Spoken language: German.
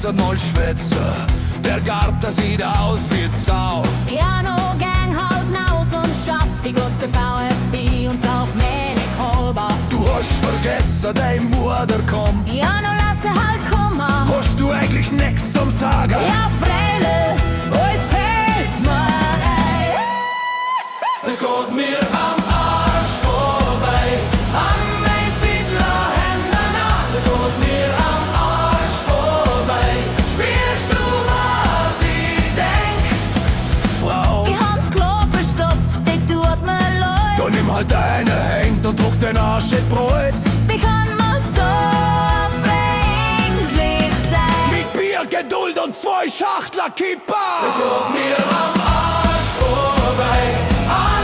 müssen mal schwätzen. Der Garten sieht aus wie Sau. Ja, no gang halt naus und schaff die größte VfB und auf meine Kolber. Du hast vergessen, deine Mutter kommt. Ja, no lasse halt kommen. Hast du eigentlich nix zum Sagen? Ja, Freile, es fehlt mir, ey. Es geht mir am Arsch vorbei, an mein Fiedlerhänden nach. Es geht mir am Arsch vorbei. Spielst du, was ich denk? Frau, Ich hab's Klo verstopft, das tut mir leid. dann nimm halt deine Hände und druck den Arsch in Brot. Wie kann man so freundlich sein? Mit Bier, Geduld und 2 Schachtler Kippa. Es geht mir am Arsch vorbei, an